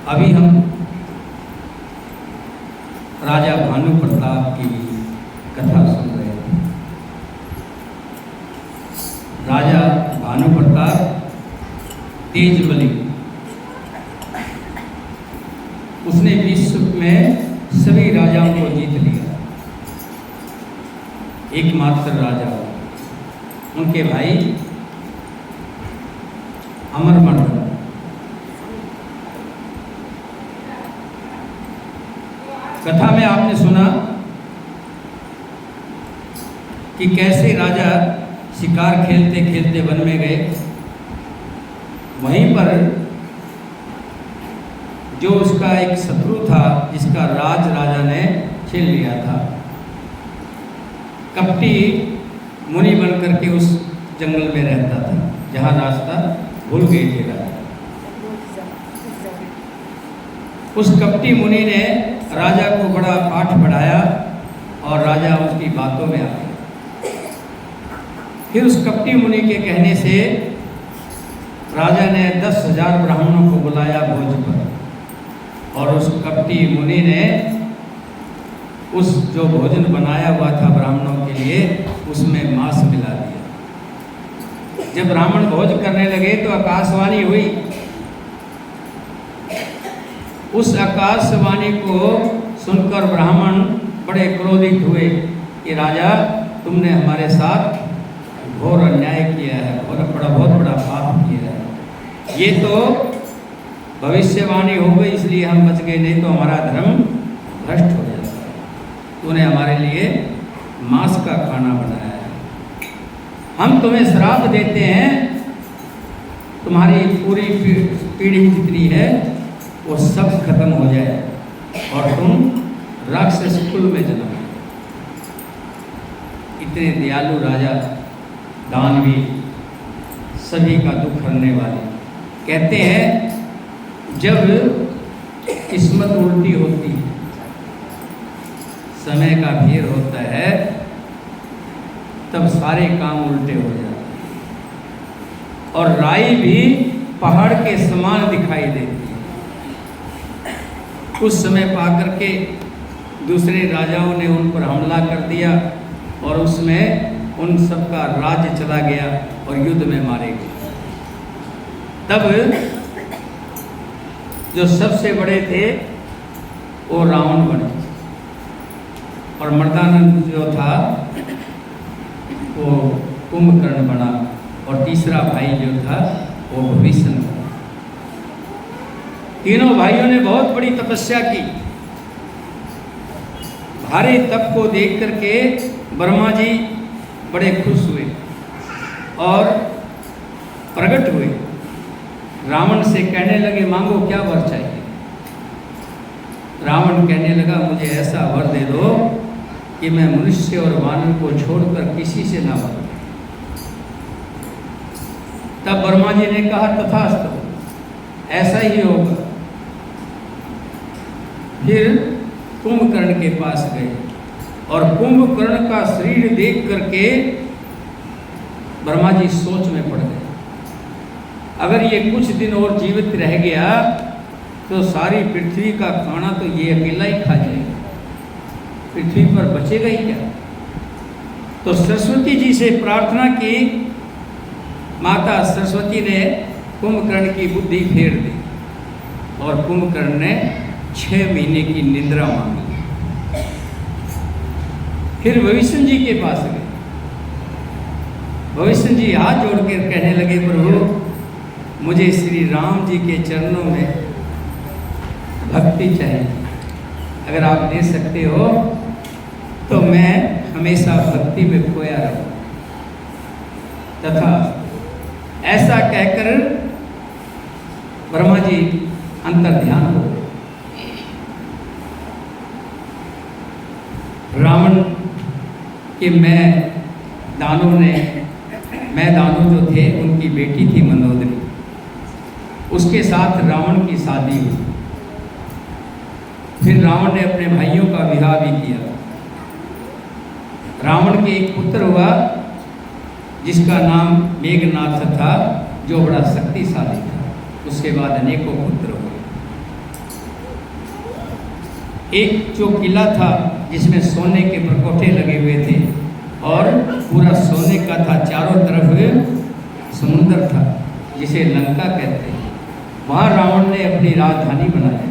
अभी हम राजा भानु प्रताप की कथा सुन रहे थे। राजा भानु प्रताप तेजबली, उसने विश्व में सभी राजाओं को जीत लिया। एकमात्र राजा, उनके भाई अमरमर्दन। कथा में आपने सुना कि कैसे राजा शिकार खेलते खेलते वन में गए। वहीं पर जो उसका एक शत्रु था, जिसका राज राजा ने छीन लिया था, कपटी मुनि बन करके उस जंगल में रहता था, जहाँ रास्ता भूल गए थे राजा। उस कपटी मुनि ने राजा को बड़ा पाठ पढ़ाया और राजा उसकी बातों में आ गया। फिर उस कपटी मुनि के कहने से राजा ने 10,000 ब्राह्मणों को बुलाया भोज पर, और उस कपटी मुनि ने उस जो भोजन बनाया हुआ था ब्राह्मणों के लिए, उसमें मांस मिला दिया। जब ब्राह्मण भोज करने लगे तो आकाशवाणी हुई। उस आकाशवाणी को सुनकर ब्राह्मण बड़े क्रोधित हुए कि राजा, तुमने हमारे साथ घोर अन्याय किया है, बहुत बड़ा पाप किया है। ये तो भविष्यवाणी हो गई, इसलिए हम बच गए, नहीं तो हमारा धर्म भ्रष्ट हो जाता है। तूने हमारे लिए मांस का खाना बनाया है। हम तुम्हें श्राप देते हैं, तुम्हारी पूरी पीढ़ी जितनी है वो सब खत्म हो जाए और तुम राक्षस कुल में जन्म। इतने दयालु राजा, दानवी, सभी का दुख हरने वाले। कहते हैं जब किस्मत उल्टी होती है, समय का फेर होता है, तब सारे काम उल्टे हो जाते हैं और राई भी पहाड़ के समान दिखाई देती है। उस समय पाकर के दूसरे राजाओं ने उन पर हमला कर दिया और उसमें उन सबका राज्य चला गया और युद्ध में मारे गए। तब जो सबसे बड़े थे वो रावण बने और मर्दानंद जो था वो कुंभकर्ण बना और तीसरा भाई जो था वो विभीषण बना। तीनों भाइयों ने बहुत बड़ी तपस्या की। भारी तप को देख करके ब्रह्मा जी बड़े खुश हुए और प्रकट हुए। रावण से कहने लगे, मांगो क्या वर चाहिए। रावण कहने लगा, मुझे ऐसा वर दे दो कि मैं मनुष्य और वानर को छोड़कर किसी से ना मरूं। तब ब्रह्मा जी ने कहा, तथास्तु, ऐसा ही होगा। फिर कुंभकर्ण के पास गए और कुंभकर्ण का शरीर देख करके ब्रह्मा जी सोच में पड़ गए। अगर ये कुछ दिन और जीवित रह गया तो सारी पृथ्वी का खाना तो ये अकेला ही खा जाएगा, पृथ्वी पर बचेगा ही क्या। तो सरस्वती जी से प्रार्थना की। माता सरस्वती ने कुंभकर्ण की बुद्धि फेर दी और कुंभकर्ण ने 6 महीने की निद्रा मांगी। फिर भविष्य जी के पास गए। भविष्य जी हाथ जोड़कर कहने लगे, प्रभु मुझे श्री राम जी के चरणों में भक्ति चाहिए। अगर आप दे सकते हो तो मैं हमेशा भक्ति में खोया रहूं। तथा ऐसा कहकर ब्रह्मा जी अंतर ध्यान हो गए। रावण के मैं दानव जो थे उनकी बेटी थी मंदोदरी, उसके साथ रावण की शादी हुई। फिर रावण ने अपने भाइयों का विवाह भी किया। रावण के एक पुत्र हुआ जिसका नाम मेघनाथ था, जो बड़ा शक्तिशाली था। उसके बाद अनेकों पुत्र हुए। एक जो किला था जिसमें सोने के परकोटे लगे हुए थे और पूरा सोने का था, चारों तरफ समुद्र था जिसे लंका कहते हैं। वहाँ रावण ने अपनी राजधानी बनाई।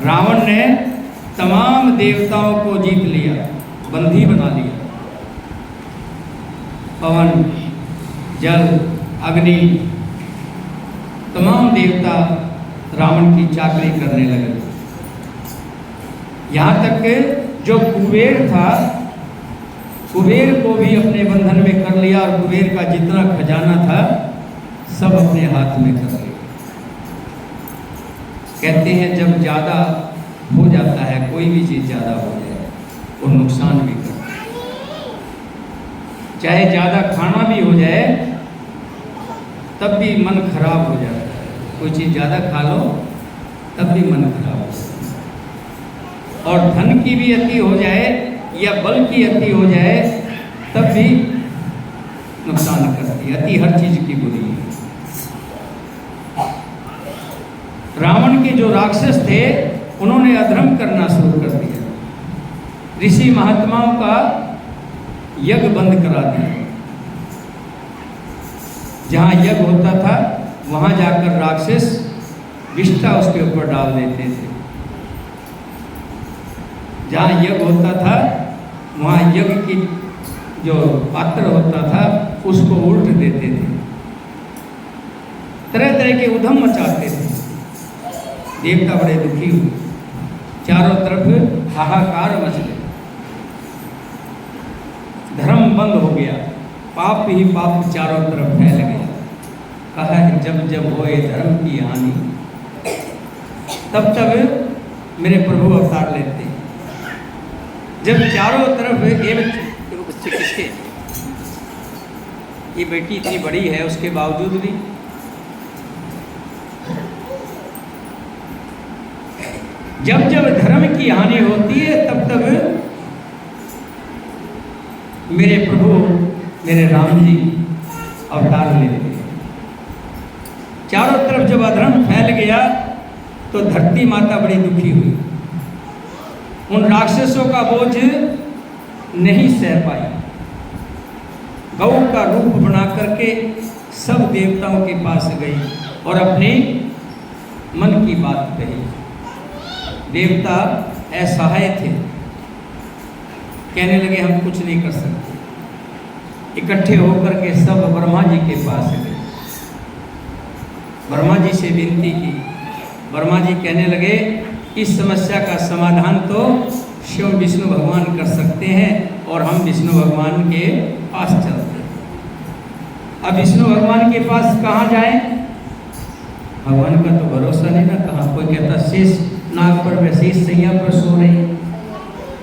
रावण ने तमाम देवताओं को जीत लिया, बंदी बना लिया। पवन, जल, अग्नि, तमाम देवता रावण की चाकरी करने लगे। यहाँ तक कि जो कुबेर था, कुबेर को भी अपने बंधन में कर लिया और कुबेर का जितना खजाना था सब अपने हाथ में कर लिया। कहते हैं जब ज़्यादा हो जाता है, कोई भी चीज़ ज़्यादा हो जाए वो नुकसान भी करता है। चाहे ज़्यादा खाना भी हो जाए तब भी मन खराब हो जाता है। कोई चीज़ ज़्यादा खा लो तब भी मन खराब हो जाता है। और धन की भी अति हो जाए या बल की अति हो जाए तब भी नुकसान करती है। अति हर चीज़ की बुरी है। रावण के जो राक्षस थे उन्होंने अधर्म करना शुरू कर दिया। ऋषि महात्माओं का यज्ञ बंद करा दिया। जहाँ यज्ञ होता था वहाँ जाकर राक्षस विष्ठा उसके ऊपर डाल देते थे। जहाँ यज्ञ होता था वहाँ यज्ञ की जो पात्र होता था उसको उल्ट देते थे। तरह तरह के उधम मचाते थे। देवता बड़े दुखी हुए, चारों तरफ हाहाकार मच गया, धर्म बंद हो गया, पाप ही पाप चारों तरफ फैल गया। कहा है जब जब होए धर्म की हानि तब तब मेरे प्रभु अवतार लेते। जब चारों तरफ ये बच्चे किसके, ये बेटी इतनी बड़ी है उसके बावजूद भी जब जब धर्म की हानि होती है तब तब मेरे प्रभु मेरे राम जी अवतार लेते हैं। चारों तरफ जब अधर्म फैल गया तो धरती माता बड़ी दुखी हुई। उन राक्षसों का बोझ नहीं सह पाई। गौ का रूप बना करके सब देवताओं के पास गई और अपने मन की बात कही। देवता असहाय थे, कहने लगे हम कुछ नहीं कर सकते। इकट्ठे होकर के सब ब्रह्मा जी के पास गए, ब्रह्मा जी से विनती की। ब्रह्मा जी कहने लगे इस समस्या का समाधान तो शिव विष्णु भगवान कर सकते हैं और हम विष्णु भगवान के पास चलते हैं। अब विष्णु भगवान के पास कहाँ जाएं? भगवान का तो भरोसा नहीं ना। कहाँ, कोई कहता शेष नाग पर मैं शेष सैया पर सो रही,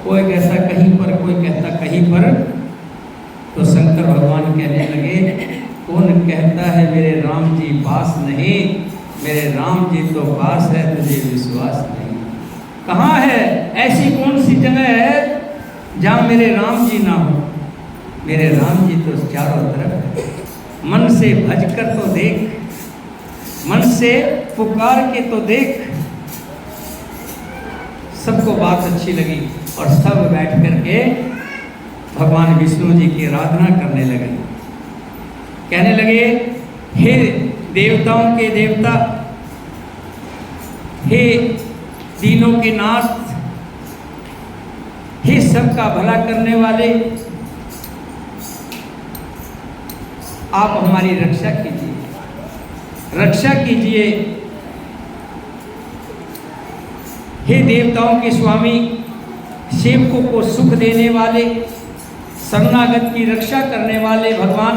कोई कहता कहीं पर, कोई कहता कहीं पर। तो शंकर भगवान कहने लगे कौन कहता है मेरे राम जी पास नहीं, मेरे राम जी तो पास है, तुझे विश्वास नहीं। कहाँ है? ऐसी कौन सी जगह है जहाँ मेरे राम जी ना हो? मेरे राम जी तो चारों तरफ है। मन से भज कर तो देख, मन से पुकार के तो देख। सबको बात अच्छी लगी और सब बैठ करके भगवान विष्णु जी की आराधना करने लगे। कहने लगे हे देवताओं के देवता, हे दीनों के नाथ, हे सबका भला करने वाले, आप हमारी रक्षा कीजिए, रक्षा कीजिए। हे देवताओं के स्वामी, सेवकों को सुख देने वाले, शरणागत की रक्षा करने वाले भगवान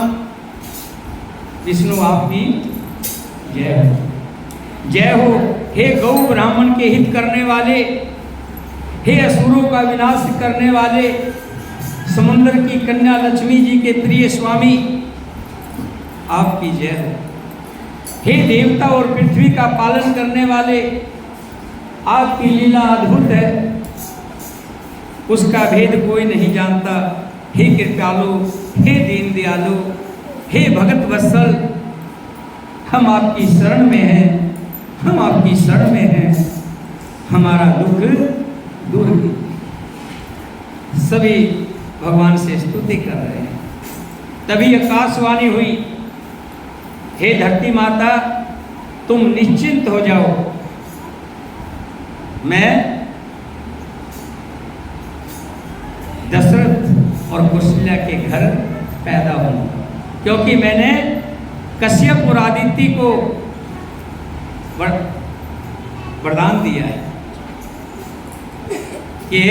विष्णु आपकी जय हो, जय हो। हे गौ ब्राह्मण के हित करने वाले, हे असुरों का विनाश करने वाले, समुद्र की कन्या लक्ष्मी जी के प्रिय स्वामी आपकी जय हो। हे देवता और पृथ्वी का पालन करने वाले, आपकी लीला अद्भुत है, उसका भेद कोई नहीं जानता। हे कृपालु, हे दीन दयालु, हे भगत वत्सल, हम आपकी शरण में हैं, हम आपकी शरण में हैं, हमारा दुख दूर कीजिए। सभी भगवान से स्तुति कर रहे हैं। तभी आकाशवाणी हुई, हे धरती माता तुम निश्चिंत हो जाओ, मैं दशरथ और कौशल्या के घर पैदा हूँ, क्योंकि मैंने कश्यप और आदित्य को वरदान दिया है कि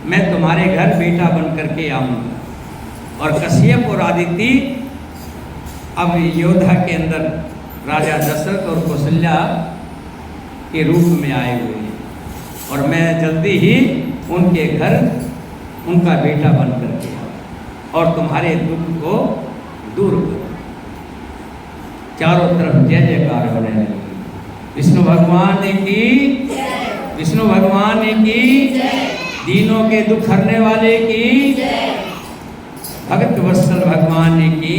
मैं तुम्हारे घर बेटा बन करके आऊँगा। और कश्यप और आदित्य अब योद्धा के अंदर राजा दशरथ और कौशल्या के रूप में आए हुए हैं, और मैं जल्दी ही उनके घर उनका बेटा बन करके आऊँ और तुम्हारे दुख को दूर करूँ। चारों तरफ जय जयकार होने लगी। विष्णु भगवान की, विष्णु भगवान की, दीनों के दुख हरने वाले की, भगत वत्सल भगवान की।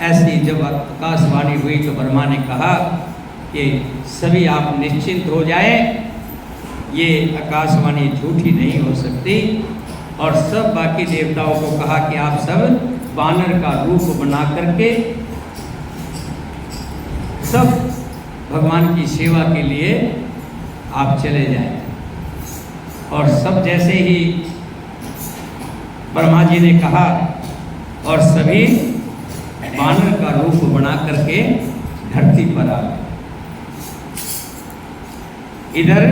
ऐसी जब आकाशवाणी हुई तो ब्रह्मा ने कहा कि सभी आप निश्चिंत हो जाए, ये आकाशवाणी झूठी नहीं हो सकती। और सब बाकी देवताओं को कहा कि आप सब वानर का रूप बना करके सब भगवान की सेवा के लिए आप चले जाएं। और सब जैसे ही ब्रह्मा जी ने कहा और सभी वानर का रूप बना करके धरती पर आ गए। इधर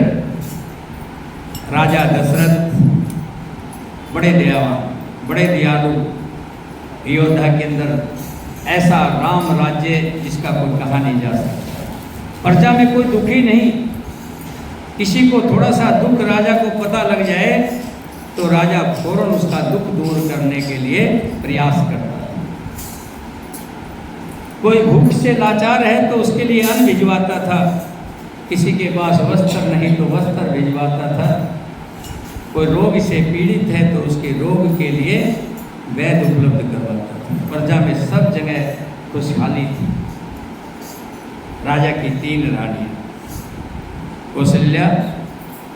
राजा दशरथ बड़े दयावान, बड़े दयालु, अयोध्या के अंदर ऐसा राम राज्य जिसका कोई कहा नहीं जा सकता। प्रजा में कोई दुखी नहीं। किसी को थोड़ा सा दुख राजा को पता लग जाए तो राजा फौरन उसका दुख दूर करने के लिए प्रयास करता है। कोई भूख से लाचार है तो उसके लिए अन्न भिजवाता था, किसी के पास वस्त्र नहीं तो वस्त्र भिजवाता था, कोई रोग से पीड़ित है तो उसके रोग के लिए वैद्य उपलब्ध करवाता था। प्रजा में सब जगह खुशहाली थी। राजा की 3 रानियां, कौशल्या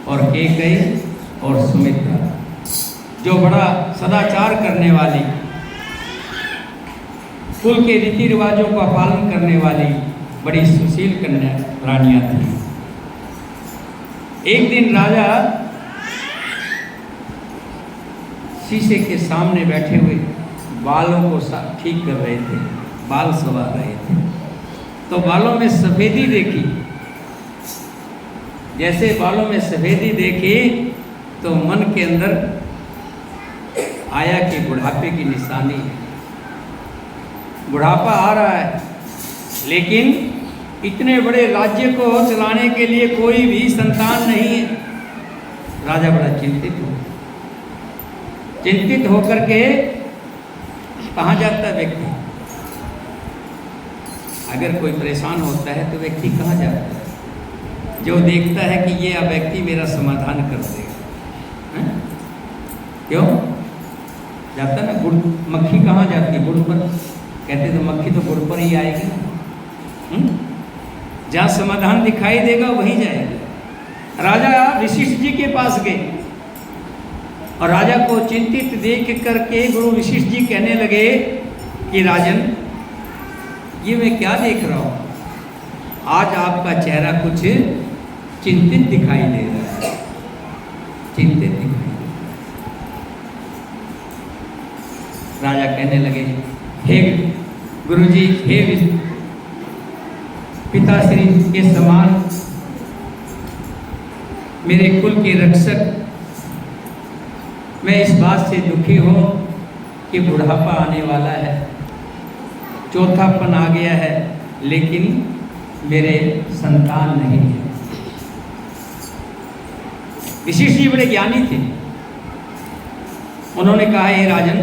और कैकेयी और सुमित्रा, जो बड़ा सदाचार करने वाली, कुल के रीति रिवाजों का पालन करने वाली बड़ी सुशील कन्या रानियां थी। एक दिन राजा शीशे के सामने बैठे हुए बालों को ठीक कर रहे थे, बाल संवार रहे थे, तो बालों में सफेदी देखी। जैसे बालों में सफेदी देखी तो मन के अंदर आया कि बुढ़ापे की निशानी है, बुढ़ापा आ रहा है, लेकिन इतने बड़े राज्य को चलाने के लिए कोई भी संतान नहीं है। राजा बड़ा चिंतित होकर के कहाँ जाता है व्यक्ति? अगर कोई परेशान होता है तो व्यक्ति कहाँ जाता है? जो देखता है कि ये व्यक्ति मेरा समाधान कर देगा, क्यों जाता ना? गुड़ मक्खी कहाँ जाती है? गुड़ पर। कहते तो मक्खी तो गुड़ पर ही आएगी ना। जहाँ समाधान दिखाई देगा वहीं जाएगा। राजा वशिष्ठ जी के पास गए और राजा को चिंतित देख करके गुरु वशिष्ठ जी कहने लगे कि राजन, ये मैं क्या देख रहा हूँ? आज आपका चेहरा कुछ चिंतित दिखाई दे रहा है, चिंतित दिखाई दे रहा है। राजा कहने लगे, हे गुरुजी, हे पिताश्री के समान मेरे कुल के रक्षक, मैं इस बात से दुखी हूँ कि बुढ़ापा आने वाला है, चौथापन आ गया है, लेकिन मेरे संतान नहीं है। वशिष्ठ जी बड़े ज्ञानी थे। उन्होंने कहा, हे राजन,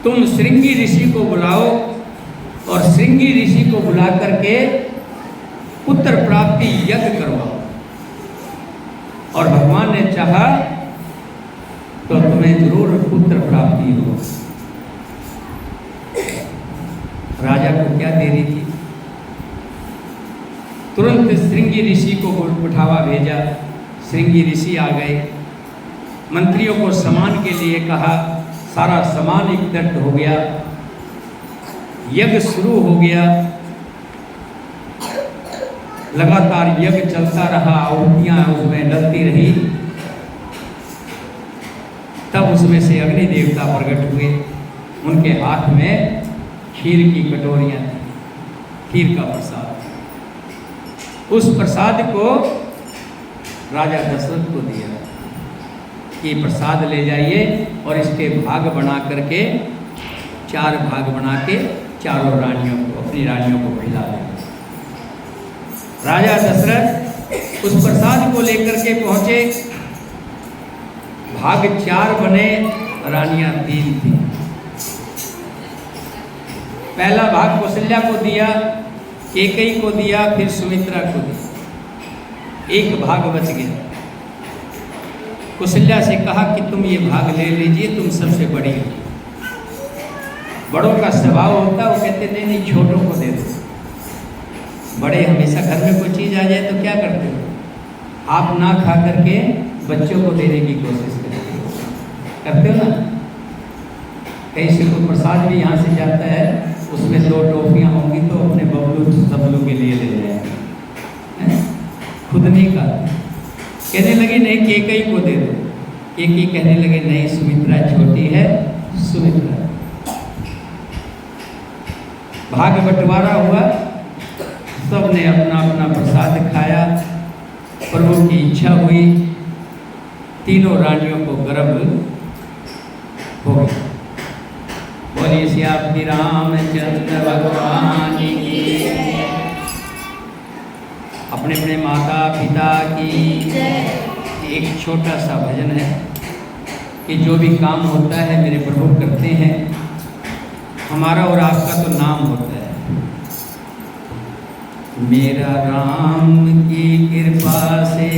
तुम श्रृंगी ऋषि को बुलाओ और श्रृंगी ऋषि को बुला करके पुत्र प्राप्ति यज्ञ करवाओ, और भगवान ने चाहा तो तुम्हें जरूर पुत्र प्राप्ति हो। राजा को क्या देरी थी? तुरंत श्रृंगी ऋषि को उठावा भेजा। श्रृंगी ऋषि आ गए, मंत्रियों को सामान के लिए कहा, सारा सामान एकत्र हो गया, यज्ञ शुरू हो गया। लगातार यज्ञ चलता रहा, आहुतियां उसमें डलती रही। तब उसमें से अग्नि देवता प्रकट हुए, उनके हाथ में खीर की कटोरियां थी, खीर का प्रसाद। उस प्रसाद को राजा दशरथ को दिया कि प्रसाद ले जाइए और इसके भाग बना करके 4 भाग बना के चारों रानियों को, अपनी रानियों को खिला दें। राजा दशरथ उस प्रसाद को लेकर के पहुंचे। भाग 4 बने, रानियां 3 थी। पहला भाग कौशल्या को दिया, कैकेयी को दिया, फिर सुमित्रा को दिया। 1 भाग बच गया। कौशल्या से कहा कि तुम ये भाग ले लीजिए, तुम सबसे बड़ी हो। बड़ों का स्वभाव होता है, वो कहते नहीं नहीं छोटों को दे दो। बड़े हमेशा घर में कोई चीज़ आ जाए तो क्या करते हो, आप ना खा करके बच्चों को देने की कोशिश करते हो ना। कहीं से कोई प्रसाद भी यहाँ से जाता है, उसमें 2 टॉफियाँ होंगी तो अपने बबलू सबलू के लिए ले जाए, खुद नहीं खा। कहने लगे नहीं कैकेयी को दे दो। कैकेयी कहने लगे नहीं सुमित्रा छोटी है, सुमित्रा। भाग बंटवारा हुआ, सबने अपना अपना प्रसाद खाया। प्रभु की इच्छा हुई, तीनों रानियों को गर्भ हो गया। बोलिए श्री रामचंद्र भगवान की, अपने अपने माता पिता की। एक छोटा सा भजन है कि जो भी काम होता है मेरे प्रभु करते हैं, हमारा और आपका तो नाम होता है। मेरा राम की कृपा से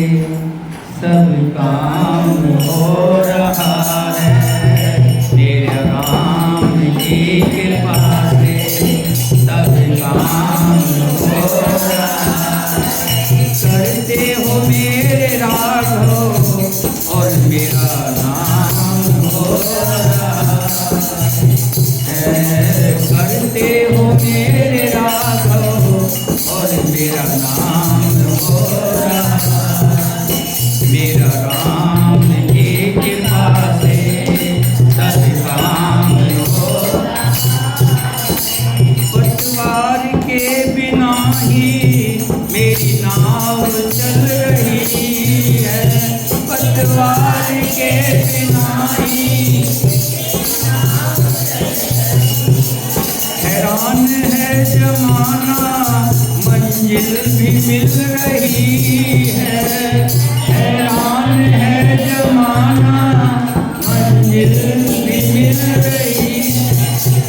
सब काम हो रहा है, मेरे राम की कृपा से सब काम हो रहा है। करते हो मेरे राघव और मेरा नाम हो रहा है। करते हो मेरे राघव और मेरा नाम हो रहा है। मेरा राम की कृपा से सब काम हो रहा है। पतवार के बिना ही मेरी नाव चल रही है, पतवार के बिना ही। हैरान है जमाना, मंजिल भी मिल रही है। हैरान है जमाना, मंजिल भी मिल रही।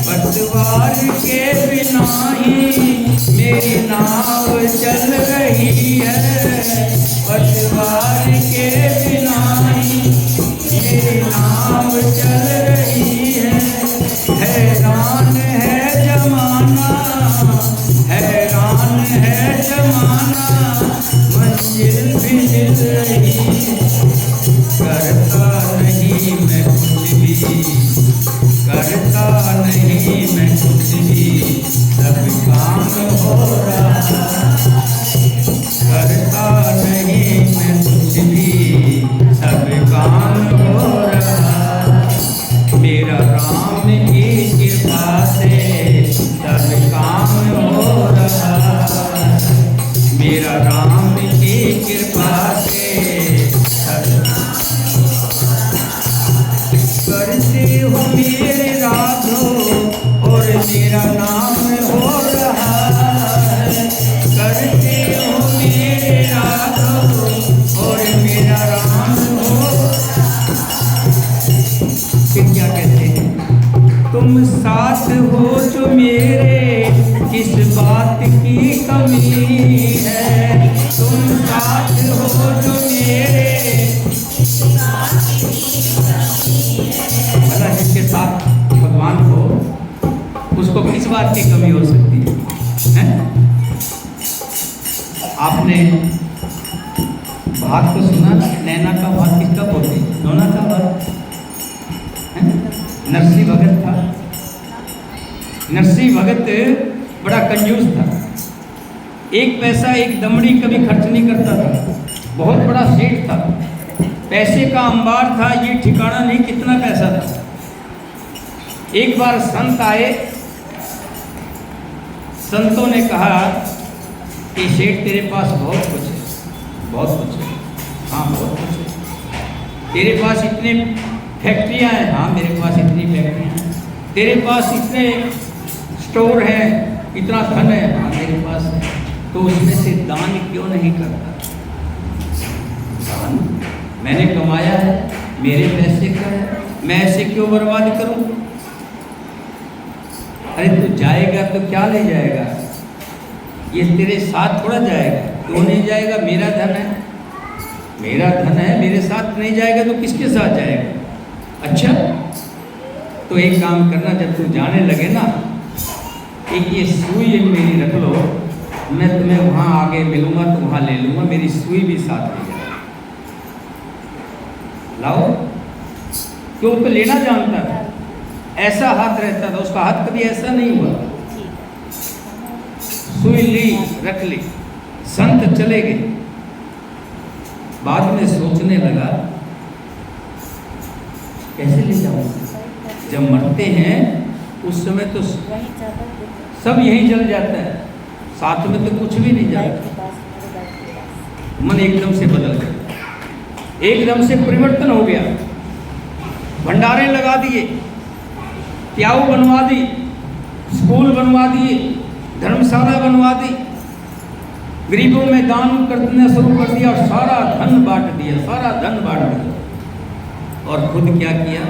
पतवार के बिना ही मेरी नाव चल रही है, पतवार के बिना ही मेरी नाव चल रही है। हैरान है जमाना, हैरान है जमाना, मंजिल भी मिल रही। करता नहीं मैं कुछ भी, करता नहीं मैं कुछ भी, सब काम हो रहा। करता नहीं मैं कुछ भी, सब काम हो रहा। मेरा राम की कृपा से सब काम हो रहा। मेरा राम की कृपा से सब। करते हो मेरे राघव और मेरा नाम हो रहा है। करते हो मेरे राघव और मेरा राम हो। फिर क्या कहते हैं, तुम साथ हो जो मेरे, किस बात की कमी है। तुम साथ हो आपने भात तो सुना ना, नैना का भात किसका बोलते हैं? नोना का भात। नरसिंह भगत था। नरसिंह भगत बड़ा कंजूस था। एक पैसा एक दमड़ी कभी खर्च नहीं करता था। बहुत बड़ा सेठ था, पैसे का अंबार था, ये ठिकाना नहीं कितना पैसा था। एक बार संत आए, संतों ने कहा कि सेठ तेरे पास बहुत कुछ है, बहुत कुछ है। हाँ बहुत कुछ है। तेरे पास इतने फैक्ट्रियाँ हैं? हाँ मेरे पास इतनी फैक्ट्रियाँ हैं। तेरे पास इतने स्टोर हैं, इतना धन है? हाँ मेरे पास है। तो उसमें से दान क्यों नहीं करता? दान मैंने कमाया है, मेरे पैसे का है, मैं ऐसे क्यों बर्बाद करूं? अरे तू जाएगा तो क्या ले जाएगा? ये तेरे साथ थोड़ा जाएगा। क्यों नहीं जाएगा? मेरा धन है, मेरा धन है, मेरे साथ नहीं जाएगा तो किसके साथ जाएगा? अच्छा तो एक काम करना, जब तू जाने लगे ना, एक ये सुई मेरी रख लो, मैं तुम्हें वहाँ आगे मिलूंगा तो वहाँ ले लूँगा, मेरी सुई भी साथ ले जाए। लाओ, क्यों? तो लेना जानता था, ऐसा हाथ रहता था उसका, हाथ कभी ऐसा नहीं हुआ। सुई ली, रख ली, संत चले गए। बाद में सोचने लगा कैसे ले जाऊंगा? जब मरते हैं उस समय तो सब यही जल जाता है, साथ में तो कुछ भी नहीं जाता। मन एकदम से बदल गया, एकदम से परिवर्तन हो गया। भंडारे लगा दिए, प्याऊ बनवा दी, स्कूल बनवा दिए, धर्मशाला बनवा दी, गरीबों में दान करना शुरू कर दिया और सारा धन बांट दिया, सारा धन बांट दिया। और खुद क्या किया?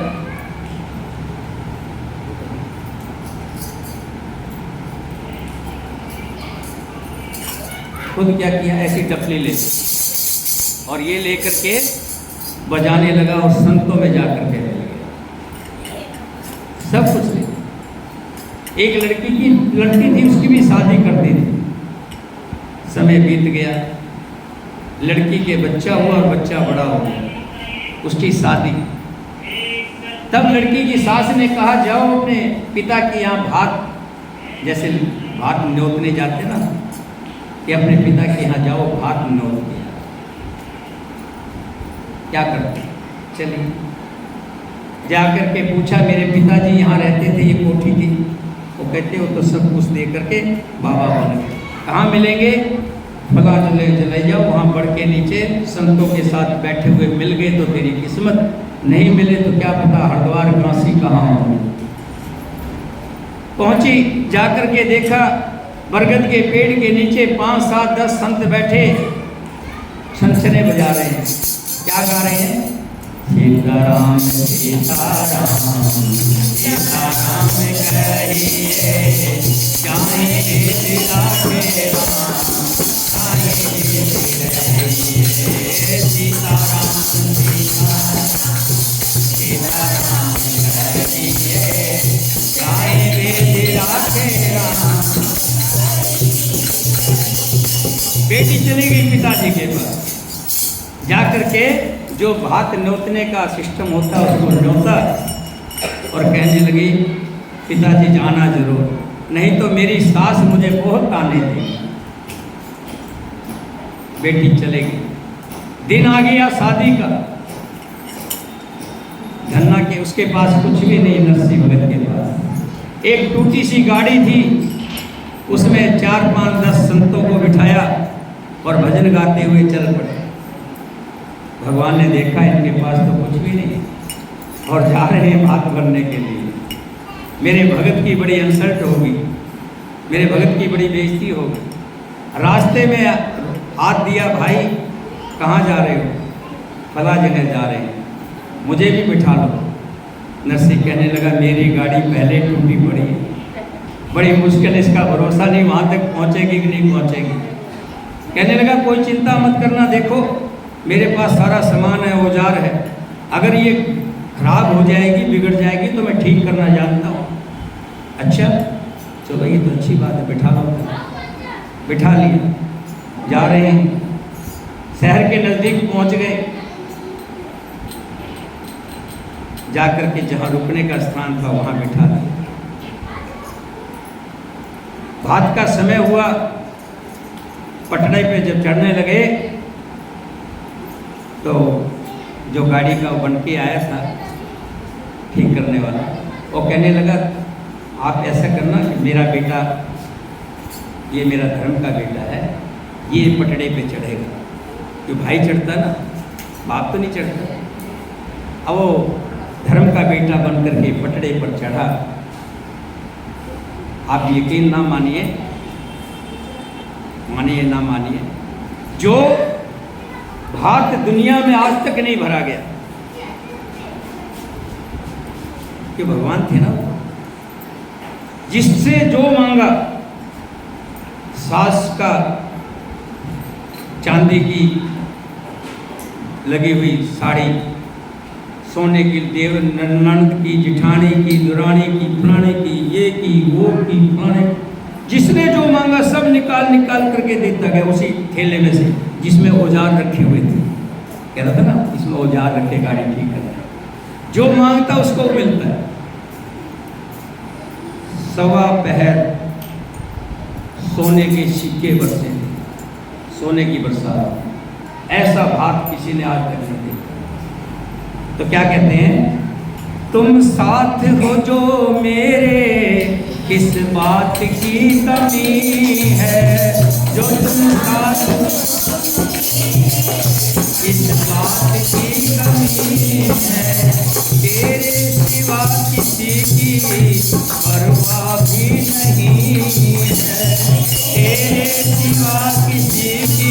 खुद क्या किया? ऐसी टपली ले और ये लेकर के बजाने लगा और संतों में जाकर कहने लगा सब कुछ ले। एक लड़की थी, उसकी भी शादी करती थी। समय बीत गया, लड़की के बच्चा हुआ और बच्चा बड़ा हो गया, उसकी शादी। तब लड़की की सास ने कहा जाओ अपने पिता के यहाँ भात, जैसे भात न्योतने जाते ना, कि अपने पिता के यहाँ जाओ भात न्योत दिया। क्या करते? चलिए जाकर के पूछा, मेरे पिताजी यहाँ रहते थे, ये कोठी थी। वो कहते हो तो सब कुछ दे करके बाबा बन गए। कहाँ मिलेंगे? फला चले जाओ, वहाँ बढ़ के नीचे संतों के साथ बैठे हुए मिल गए तो तेरी किस्मत, नहीं मिले तो क्या पता हरिद्वार काशी कहाँ हो। पहुँची, जाकर के देखा बरगद के पेड़ के नीचे 5, 7, 10 संत बैठे छनछने बजा रहे हैं। क्या गा रहे हैं? सीताराम सीताराम सीताराम कहिए, जाने सीता के राम, जाने सीताराम सीताराम सीताराम कहिए, जाने सीता के राम। बेटी चली गई पिताजी के पास, जाकर के जो भात न्योतने का सिस्टम होता है उसको न्योता और कहने लगी पिताजी जाना जरूर, नहीं तो मेरी सास मुझे बहुत ताने देगी। बेटी चलेगी। दिन आ गया शादी का, धन्ना के उसके पास कुछ भी नहीं, नरसिंह भगत के पास एक टूटी सी गाड़ी थी, उसमें 4, 5, 10 संतों को बिठाया और भजन गाते हुए चल पड़े। भगवान ने देखा इनके पास तो कुछ भी नहीं और जा रहे हैं भात भरने के लिए। मेरे भगत की बड़ी इंसल्ट होगी, मेरे भगत की बड़ी बेइज्जती होगी। रास्ते में हाथ दिया, भाई कहाँ जा रहे हो? फला जगह जा रहे हैं, मुझे भी बिठा लो। नरसिंह कहने लगा मेरी गाड़ी पहले टूटी पड़ी है, बड़ी मुश्किल, इसका भरोसा नहीं वहाँ तक पहुँचेगी कि नहीं पहुँचेगी। कहने लगा कोई चिंता मत करना, देखो मेरे पास सारा सामान है, औजार है, अगर ये खराब हो जाएगी, बिगड़ जाएगी तो मैं ठीक करना जानता हूँ। अच्छा चलो ये तो अच्छी बात है, बिठा लो। बिठा लिया, जा रहे हैं, शहर के नज़दीक पहुंच गए। जाकर के जहाँ रुकने का स्थान था वहाँ बिठा दिया। भात का समय हुआ, पटड़े पे जब चढ़ने लगे तो जो गाड़ी का बन के आया था ठीक करने वाला, वो कहने लगा आप ऐसा करना कि मेरा बेटा, ये मेरा धर्म का बेटा है, ये पटड़े पे चढ़ेगा। जो भाई चढ़ता ना, बाप तो नहीं चढ़ता। अब वो धर्म का बेटा बन करके पटड़े पर चढ़ा। आप यकीन ना मानिए, मानिए ना मानिए, जो भात दुनिया में आज तक नहीं भरा गया, कि भगवान थे ना, जिससे जो मांगा, सास का चांदी की लगी हुई साड़ी, सोने की देव ननद की, जिठानी की, दुरानी की, फलाने की, ये की, वो की, फलाने, जिसने जो मांगा सब निकाल निकाल करके देता गया उसी थैले में से जिसमें औजार रखे हुए थे। कह रहा था ना, इसमें औजार रखे गाड़ी ठीक करना, जो मांगता उसको मिलता है। सवा पहर सोने के सिक्के बरसे, सोने की बरसात, ऐसा भात किसी ने आज तक नहीं देखा। तो क्या कहते हैं, तुम साथ हो जो मेरे, किस बात की कमी है, जो तुम साथ, किस बात की कमी है, तेरे सिवा किसी की परवाह भी नहीं है, तेरे सिवा किसी की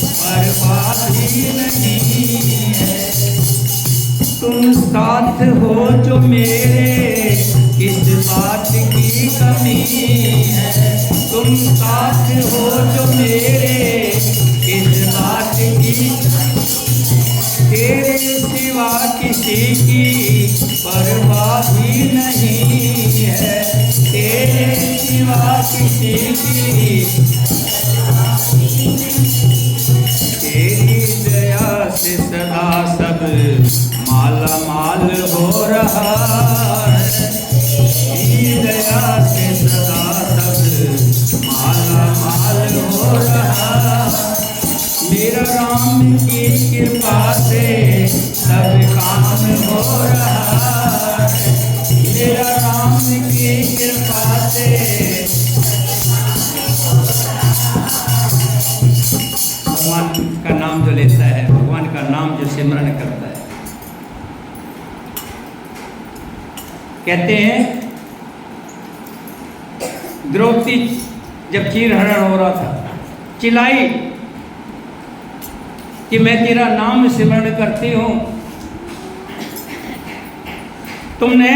परवाह भी नहीं है। तुम साथ हो जो मेरे, किस बात की कमी है, तुम साथ हो जो मेरे, किस बात की, तेरे सिवा किसी की परवाह भी नहीं है, तेरे सिवा किसी की, तेरी दया से सदा सब माला माल हो रहा है, तेरी दया से सदा सब माला माल हो रहा, मेरा राम की कृपा से सब काम हो रहा है, मेरा राम की कृपा से। भगवान का नाम जो लेता है, भगवान का नाम जो सिमरन करता है, कहते हैं द्रौपदी जब चीरहरण हो रहा था, चिल्लाई कि मैं तेरा नाम सिमरण करती हूं, तुमने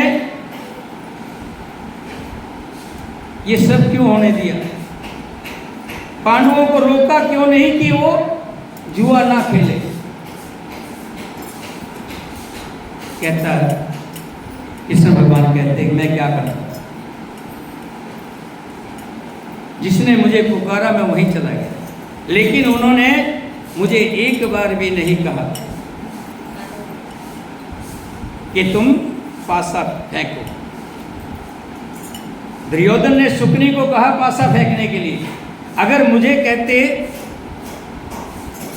ये सब क्यों होने दिया, पांडवों को रोका क्यों नहीं कि वो जुआ ना खेले। कहता है कृष्ण भगवान कहते हैं मैं क्या करता, जिसने मुझे पुकारा मैं वहीं चला गया, लेकिन उन्होंने मुझे एक बार भी नहीं कहा कि तुम पासा फेंको। दुर्योधन ने शुकनी को कहा पासा फेंकने के लिए, अगर मुझे कहते,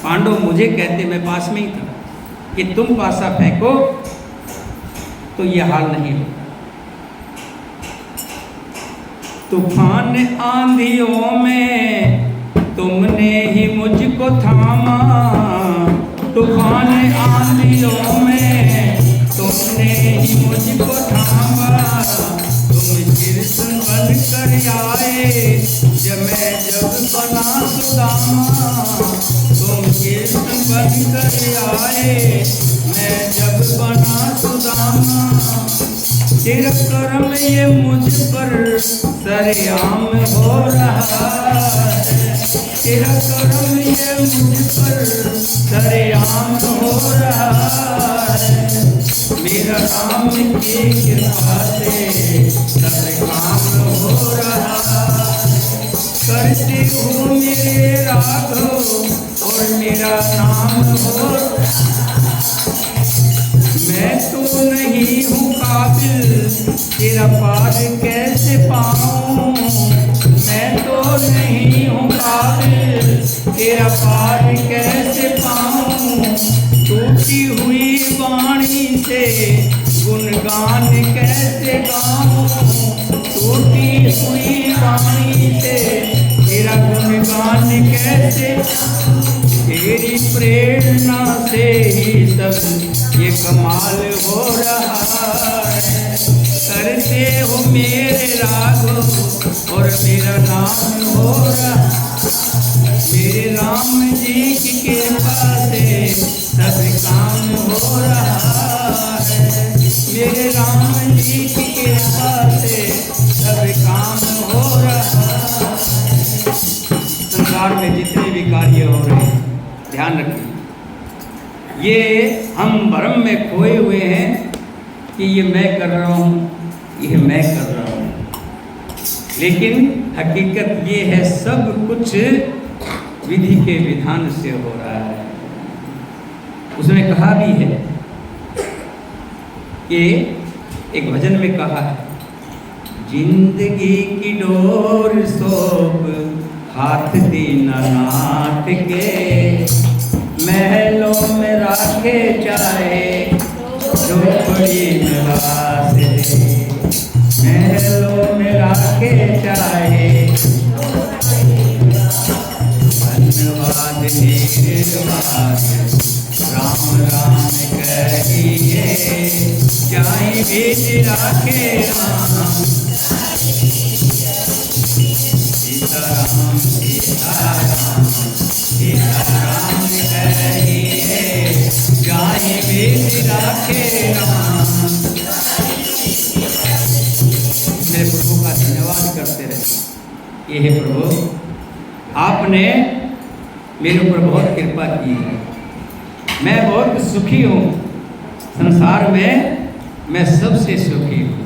पांडव मुझे कहते, मैं पास में ही था, कि तुम पासा फेंको तो यह हाल नहीं होता। तूफान आंधियों में तुमने ही मुझको थामा, तूफान आंधियों में तुमने ही मुझको थामा, तुम कृष्ण बन कर आए जब मैं जब बना सुदामा, तुम कृष्ण बन कर आए मैं जब बना सुदामा, तेरा कर्म ये मुझ पर सरेआम हो रहा है, तेरा कर्म ये मुझ पर सरेआम हो रहा है, मेरा राम की कृपा से सब काम हो रहा है, कर कैसे हो मेरे राघव और मेरा नाम हो, मैं तो नहीं हूँ काबिल तेरा पार कैसे पाऊँ, मैं तो नहीं हूँ काबिल तेरा पार कैसे पाऊँ, टूटी हुई वाणी से गुणगान कैसे गाऊँ, टूटी हुई वाणी से तेरा गुणगान कैसे, तेरी प्रेरणा से ही सब ये कमाल हो रहा है, करते हो मेरे राघव और मेरा नाम हो रहा, मेरे राम जी की कृपा से सब काम हो रहा है, मेरे राम जी की कृपा से सब काम हो रहा है। संसार में जितने भी कार्य हो रहे हैं ध्यान रखिए, ये हम भ्रम में खोए हुए हैं कि ये मैं कर रहा हूँ, ये मैं कर रहा हूँ, लेकिन हकीकत ये है सब कुछ विधि के विधान से हो रहा है। उसने कहा भी है कि एक भजन में कहा है, जिंदगी की डोर सौंप हाथ दीनानाथ के, महलों में राखे चाहे झोपड़ी में वास दे, महलों में राखे चाहे धन्यवाद निर्वाद राम राम कहिए, जाई बीच राखे राम, सीताराम सीताराम सीताराम कहिए, जाई बीच राखे राम। मेरे प्रभु का धन्यवाद करते रहे। ये है प्रभु, आपने मेरे ऊपर बहुत कृपा की है, मैं बहुत सुखी हूँ, संसार में मैं सबसे सुखी हूँ।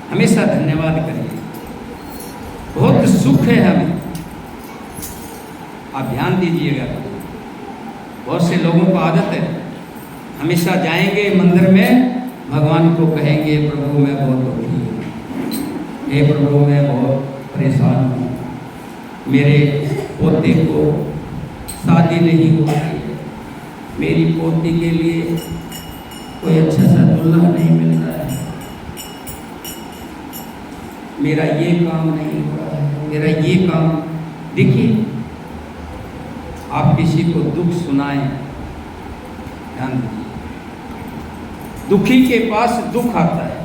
हमेशा धन्यवाद करिए, बहुत सुख है हमें। आप ध्यान दीजिएगा, बहुत से लोगों को आदत है, हमेशा जाएंगे मंदिर में, भगवान को कहेंगे प्रभु मैं बहुत दुखी हूँ, हे प्रभु मैं बहुत परेशान हूँ, मेरे पोते को शादी नहीं हो रही है, मेरी पोती के लिए कोई अच्छा सा दूल्हा नहीं मिल रहा है, मेरा ये काम नहीं हो रहा है, मेरा ये काम। देखिए, आप किसी को दुख सुनाएं, ध्यान दीजिए, दुखी के पास दुख आता है,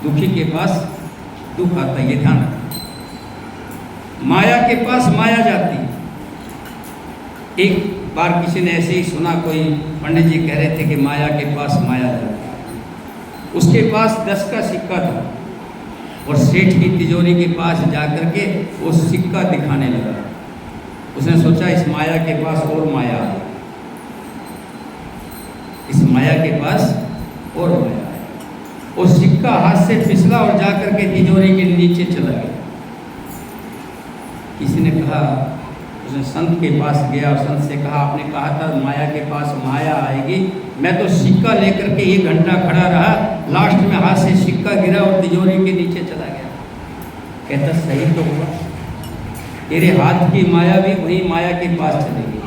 दुखी के पास दुख आता है, ये ध्यान रखें। माया के पास माया जाती है। एक बार किसी ने ऐसे ही सुना, कोई पंडित जी कह रहे थे कि माया के पास माया जाती है। उसके पास 10 का सिक्का था और सेठ की तिजोरी के पास जाकर के वो सिक्का दिखाने लगा। उसने सोचा इस माया के पास और माया है, इस माया के पास और माया है। वो सिक्का हाथ से फिसला और जाकर के तिजोरी के नीचे चला गया। किसी ने कहा, उसने संत के पास गया और संत से कहा, आपने कहा था माया के पास माया आएगी, मैं तो सिक्का लेकर के 1 घंटा खड़ा रहा, लास्ट में हाथ से सिक्का गिरा और तिजोरी के नीचे चला गया। कहता सही तो हुआ, तेरे हाथ की माया भी वही माया के पास चलेगी।